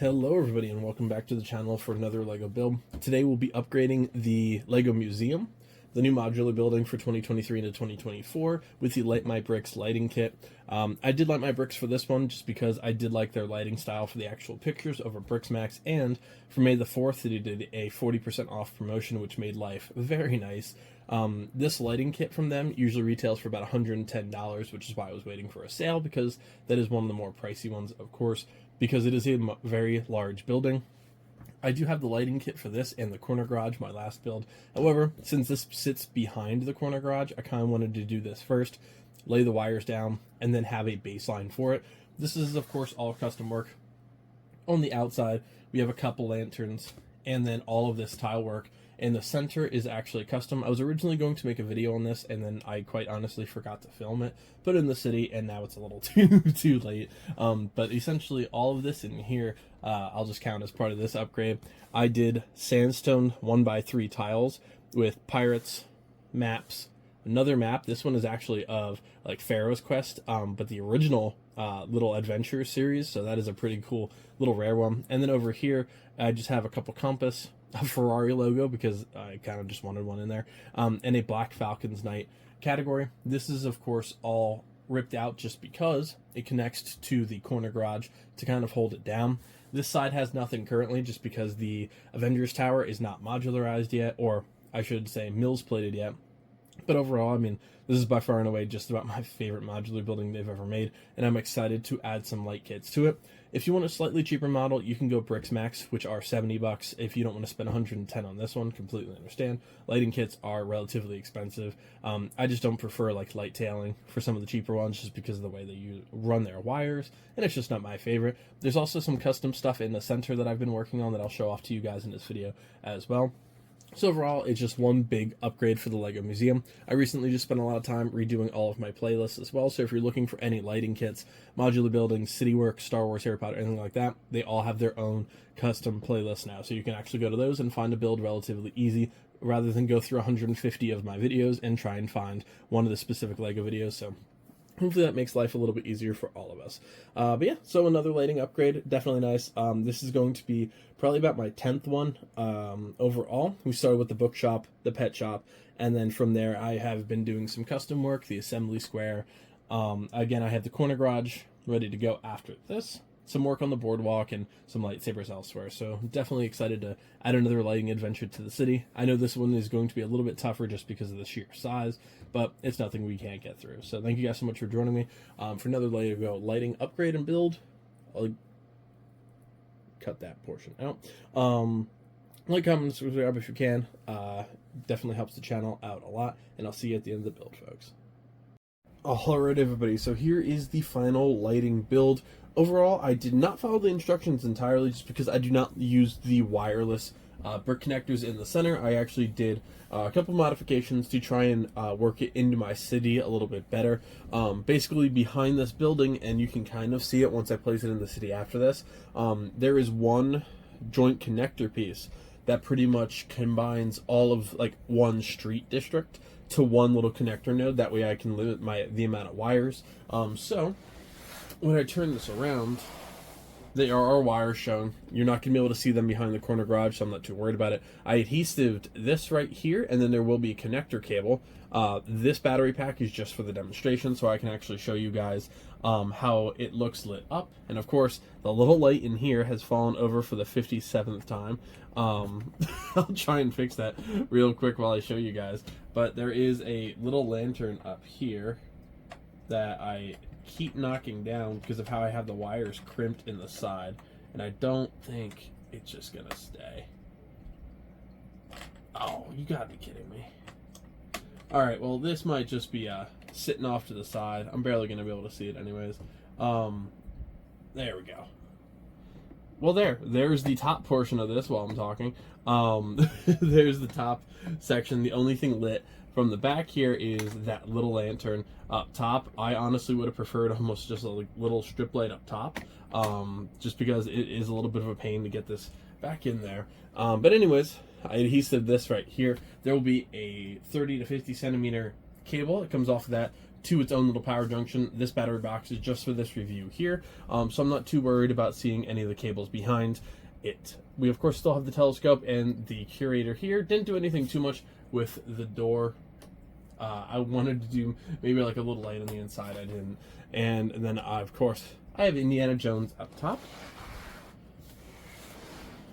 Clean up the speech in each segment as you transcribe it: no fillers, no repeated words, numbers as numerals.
Hello everybody and welcome back to the channel for another LEGO build. Today we'll be upgrading the LEGO Museum, the new modular building for 2023 into 2024 with the Light My Bricks lighting kit. I did light my bricks for this one just because I did like their lighting style for the actual pictures over Brixmax, and for May the 4th they did a 40% off promotion which made life very nice. This lighting kit from them usually retails for about $110, which is why I was waiting for a sale, because that is one of the more pricey ones, of course, because it is a very large building. I do have the lighting kit for this and the corner garage, my last build. However, since this sits behind the corner garage, I kind of wanted to do this first, lay the wires down, and then have a baseline for it. This is, of course, all custom work. On the outside, we have a couple lanterns, and then all of this tile work. And the center is actually custom. I was originally going to make a video on this, and then I quite honestly forgot to film it, put it in the city, and now it's a little too late. But essentially all of this in here, I'll just count as part of this upgrade. I did sandstone 1x3 tiles with pirates, maps, another map. This one is actually of like Pharaoh's Quest, but the original little adventure series, so that is a pretty cool little rare one. And then over here I just have a couple compass, a Ferrari logo because I kind of just wanted one in there, and a Black Falcon's Night category. This is of course all ripped out just because it connects to the corner garage to kind of hold it down. This side has nothing currently just because the Avengers Tower is not modularized yet, or I should say mills plated yet. But overall, I mean, this is by far and away just about my favorite modular building they've ever made, and I'm excited to add some light kits to it. If you want a slightly cheaper model, you can go Brixmax, which are $70. If you don't want to spend $110 on this one, completely understand. Lighting kits are relatively expensive. I just don't prefer like light tailing for some of the cheaper ones just because of the way they run their wires, and it's just not my favorite. There's also some custom stuff in the center that I've been working on that I'll show off to you guys in this video as well. So overall, it's just one big upgrade for the LEGO Museum. I recently just spent a lot of time redoing all of my playlists as well, so if you're looking for any lighting kits, modular buildings, city work, Star Wars, Harry Potter, anything like that, they all have their own custom playlists now, so you can actually go to those and find a build relatively easy, rather than go through 150 of my videos and try and find one of the specific LEGO videos. So hopefully that makes life a little bit easier for all of us. But yeah, so another lighting upgrade, definitely nice. This is going to be probably about my 10th one overall. We started with the bookshop, the pet shop, and then from there I have been doing some custom work, the assembly square. Again, I have the corner garage ready to go after this. Some work on the boardwalk and some lightsabers elsewhere. So definitely excited to add another lighting adventure to the city. I know this one is going to be a little bit tougher just because of the sheer size, but it's nothing we can't get through. So thank you guys so much for joining me for another LEGO lighting upgrade and build. I'll cut that portion out. Like, comment, subscribe if you can. Definitely helps the channel out a lot, and I'll see you at the end of the build, folks. Alright everybody, so here is the final lighting build. Overall, I did not follow the instructions entirely just because I do not use the wireless brick connectors in the center. I actually did a couple modifications to try and work it into my city a little bit better. Basically behind this building, and you can kind of see it once I place it in the city after this, there is one joint connector piece that pretty much combines all of like one street district to one little connector node. That way I can limit the amount of wires. So when I turn this around, there are wires shown. You're not going to be able to see them behind the corner garage, so I'm not too worried about it. I adhesived this right here, and then there will be a connector cable. This battery pack is just for the demonstration, so I can actually show you guys how it looks lit up. And of course, the little light in here has fallen over for the 57th time. I'll try and fix that real quick while I show you guys. But there is a little lantern up here that I keep knocking down because of how I have the wires crimped in the side, and I don't think it's just gonna stay. Oh, you gotta be kidding me. Alright, well this might just be sitting off to the side. I'm barely gonna be able to see it anyways. There we go. Well, there's the top portion of this while I'm talking. There's the top section. The only thing lit from the back here is that little lantern up top. I honestly would have preferred almost just a little strip light up top, just because it is a little bit of a pain to get this back in there. But anyways, I adhesived this right here. There will be a 30 to 50 centimeter cable that comes off of that to its own little power junction. This battery box is just for this review here, so I'm not too worried about seeing any of the cables behind it. We of course still have the telescope and the curator here. Didn't do anything too much with the door. I wanted to do maybe like a little light on the inside. I didn't. And then of course I have Indiana Jones up top.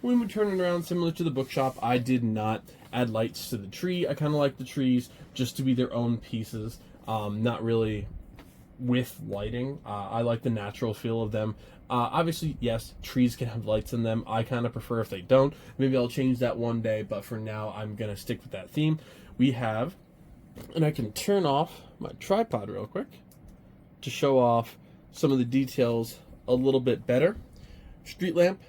When we turn it around, similar to the bookshop, I did not add lights to the tree. I kind of like the trees just to be their own pieces, not really with lighting. I like the natural feel of them. Obviously, yes, trees can have lights in them. I kind of prefer if they don't. Maybe I'll change that one day, but for now, I'm going to stick with that theme. We have, and I can turn off my tripod real quick to show off some of the details a little bit better. Street lamp,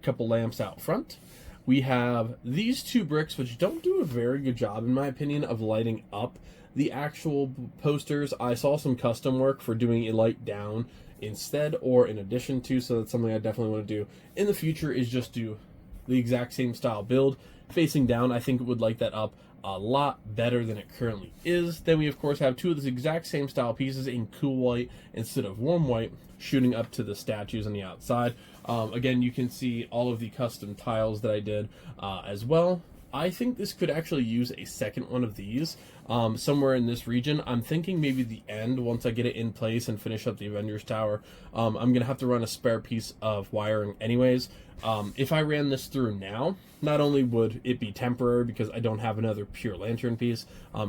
couple lamps out front. We have these two bricks, which don't do a very good job, in my opinion, of lighting up the actual posters. I saw some custom work for doing a light down instead or in addition to, so that's something I definitely want to do in the future, is just do the exact same style build facing down. I think it would light that up a lot better than it currently is. Then we of course have two of the exact same style pieces in cool white instead of warm white, shooting up to the statues on the outside. Again, you can see all of the custom tiles that I did as well. I think this could actually use a second one of these somewhere in this region. I'm thinking maybe the end, once I get it in place and finish up the Avengers Tower. I'm going to have to run a spare piece of wiring anyways. If I ran this through now, not only would it be temporary because I don't have another pure lantern piece,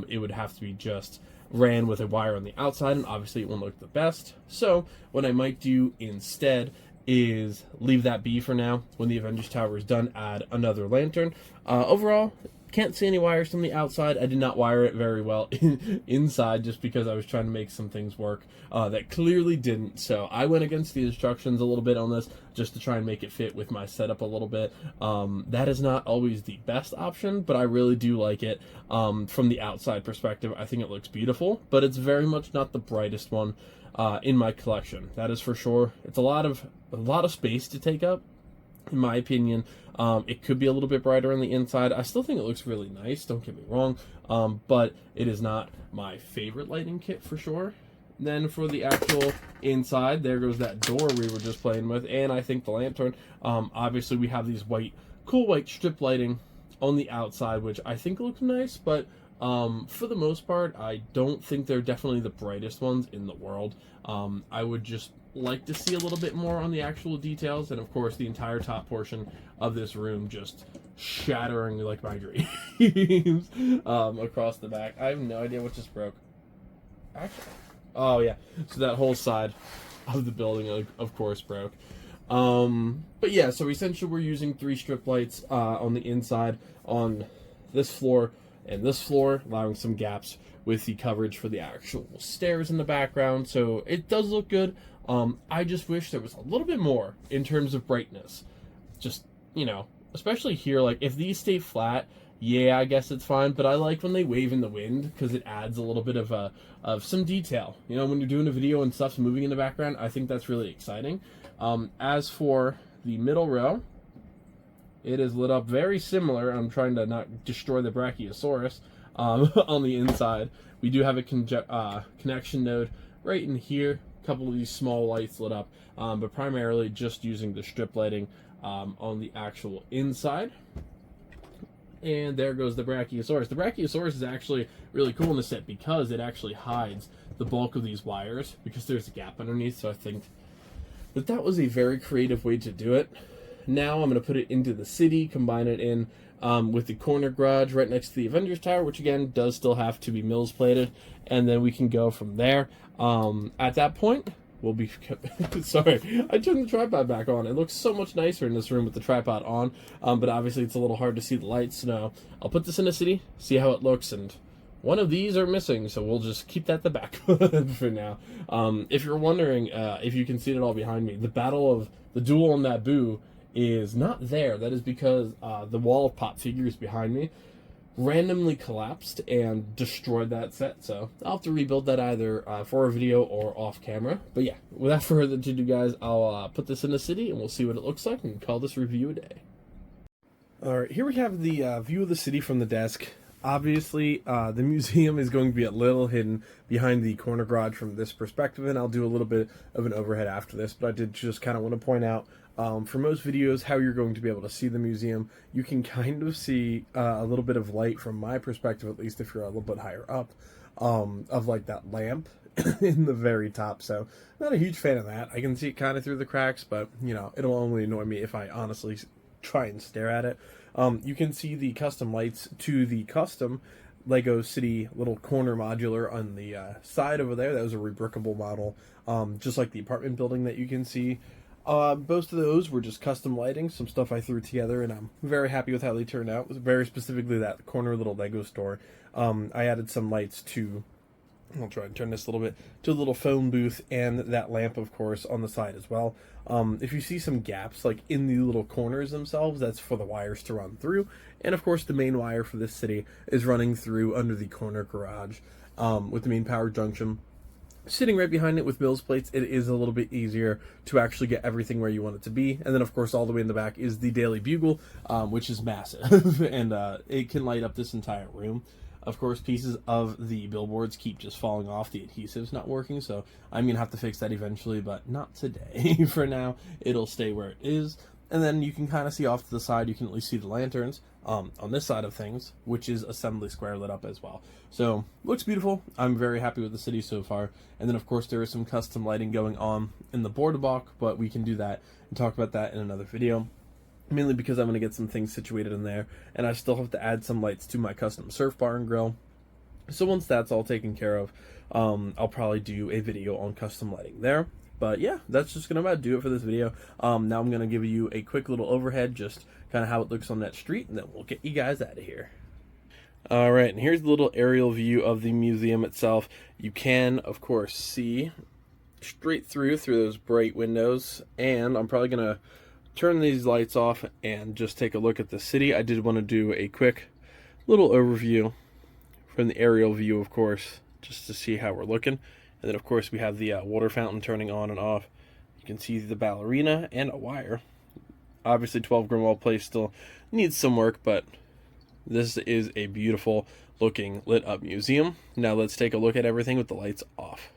it would have to be just ran with a wire on the outside, and obviously it won't look the best. So what I might do instead is leave that be for now. When the Avengers Tower is done, add another lantern. Overall, can't see any wires from the outside. I did not wire it very well inside just because I was trying to make some things work that clearly didn't. So I went against the instructions a little bit on this just to try and make it fit with my setup a little bit. That is not always the best option, but I really do like it from the outside perspective. I think it looks beautiful, but it's very much not the brightest one in my collection. That is for sure. It's a lot of space to take up, in my opinion. It could be a little bit brighter on the inside. I still think it looks really nice, don't get me wrong, but it is not my favorite lighting kit for sure. Then for the actual inside, there goes that door we were just playing with, and I think the lantern. Obviously we have these cool white strip lighting on the outside, which I think looks nice, but for the most part, I don't think they're definitely the brightest ones in the world. I would just like to see a little bit more on the actual details, and of course the entire top portion of this room just shattering like my dreams across the back. I have no idea what just broke. Actually, oh yeah, so that whole side of the building of course broke. But yeah, so essentially we're using 3 strip lights on the inside on this floor and this floor, allowing some gaps with the coverage for the actual stairs in the background. So it does look good. I just wish there was a little bit more in terms of brightness. Just, you know, especially here, like if these stay flat, yeah, I guess it's fine, but I like when they wave in the wind because it adds a little bit of some detail. You know, when you're doing a video and stuff's moving in the background, I think that's really exciting. As for the middle row, it is lit up very similar. I'm trying to not destroy the Brachiosaurus on the inside. We do have a connection node right in here. A couple of these small lights lit up, but primarily just using the strip lighting on the actual inside. And there goes the Brachiosaurus. The Brachiosaurus is actually really cool in the set because it actually hides the bulk of these wires because there's a gap underneath. So I think that was a very creative way to do it. Now I'm going to put it into the city, combine it in with the corner garage right next to the Avengers Tower, which again does still have to be Mills plated, and then we can go from there. At that point, we'll be sorry, I turned the tripod back on. It looks so much nicer in this room with the tripod on, but obviously it's a little hard to see the lights. So now I'll put this in the city, see how it looks, and one of these are missing, so we'll just keep that the back for now. If you're wondering if you can see it all behind me, the duel on Naboo is not there. That is because the wall of pop figures behind me randomly collapsed and destroyed that set, so I'll have to rebuild that either for a video or off camera. But yeah, without further ado, guys, I'll put this in the city and we'll see what it looks like and call this review a day. Alright, here we have the view of the city from the desk. Obviously, the museum is going to be a little hidden behind the corner garage from this perspective, and I'll do a little bit of an overhead after this, but I did just kind of want to point out, for most videos, how you're going to be able to see the museum. You can kind of see a little bit of light from my perspective, at least if you're a little bit higher up, of like that lamp in the very top. So not a huge fan of that. I can see it kind of through the cracks, but you know, it'll only annoy me if I honestly try and stare at it. You can see the custom lights to the custom Lego City little corner modular on the side over there. That was a rebrickable model, just like the apartment building that you can see. Most of those were just custom lighting, some stuff I threw together, and I'm very happy with how they turned out. It was very specifically that corner little Lego store. I added some lights to, I'll try and turn this a little bit, to a little phone booth and that lamp, of course, on the side as well. If you see some gaps, like in the little corners themselves, that's for the wires to run through. And of course, the main wire for this city is running through under the corner garage, with the main power junction sitting right behind it with Mills plates. It is a little bit easier to actually get everything where you want it to be. And then, of course, all the way in the back is the Daily Bugle, which is massive, and it can light up this entire room. Of course, pieces of the billboards keep just falling off. The adhesive's not working, so I'm going to have to fix that eventually, but not today. For now, it'll stay where it is. And then you can kind of see off to the side, you can at least see the lanterns on this side of things, which is Assembly Square lit up as well. So, looks beautiful. I'm very happy with the city so far. And then, of course, there is some custom lighting going on in the boardwalk, but we can do that and talk about that in another video. Mainly because I'm going to get some things situated in there, and I still have to add some lights to my custom surf bar and grill. So once that's all taken care of, I'll probably do a video on custom lighting there. But yeah, that's just going to about do it for this video. Now I'm going to give you a quick little overhead, just kind of how it looks on that street, and then we'll get you guys out of here. Alright, and here's the little aerial view of the museum itself. You can, of course, see straight through those bright windows, and I'm probably going to turn these lights off and just take a look at the city. I did want to do a quick little overview from the aerial view, of course, just to see how we're looking. And then, of course, we have the water fountain turning on and off. You can see the ballerina and a wire. Obviously, 12 Grimwald Place still needs some work, but this is a beautiful looking lit up museum. Now let's take a look at everything with the lights off.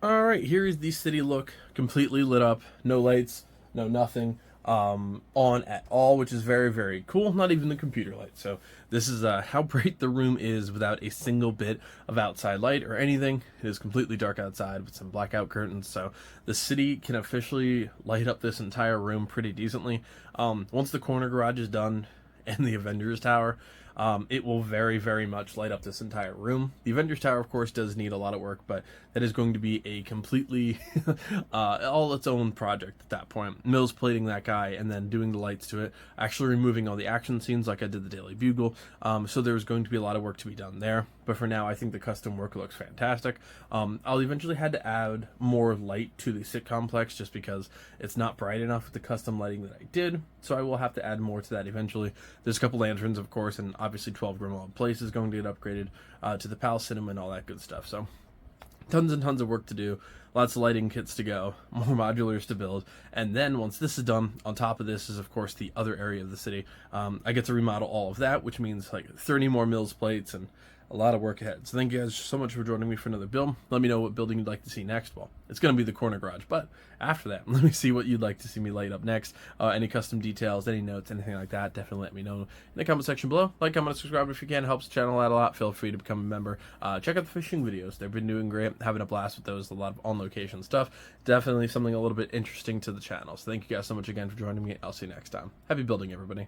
Alright, here is the city look, completely lit up. No lights, no nothing on at all, which is very, very cool. Not even the computer light. So this is how bright the room is without a single bit of outside light or anything. It is completely dark outside with some blackout curtains. So the city can officially light up this entire room pretty decently. Once the corner garage is done and the Avengers Tower, it will very, very much light up this entire room. The Avengers Tower, of course, does need a lot of work, but that is going to be a completely all its own project at that point. Mills plating that guy and then doing the lights to it, actually removing all the action scenes like I did the Daily Bugle. So there's going to be a lot of work to be done there. But for now, I think the custom work looks fantastic. I'll eventually had to add more light to the sit complex just because it's not bright enough with the custom lighting that I did. So I will have to add more to that eventually. There's a couple lanterns, of course, and obviously 12 Grimwald Place is going to get upgraded to the Palace Cinema and all that good stuff. So tons and tons of work to do, lots of lighting kits to go, more modulars to build, and then once this is done, on top of this is of course the other area of the city. I get to remodel all of that, which means like 30 more Mills plates and a lot of work ahead. So thank you guys so much for joining me for another build. Let me know what building you'd like to see next. Well, it's going to be the corner garage, but after that, let me see what you'd like to see me light up next. Any custom details, any notes, anything like that, definitely let me know in the comment section below. Like, comment, subscribe if you can. It helps the channel out a lot. Feel free to become a member. Check out the fishing videos. They've been doing great. Having a blast with those. A lot of on-location stuff. Definitely something a little bit interesting to the channel. So thank you guys so much again for joining me. I'll see you next time. Happy building, everybody.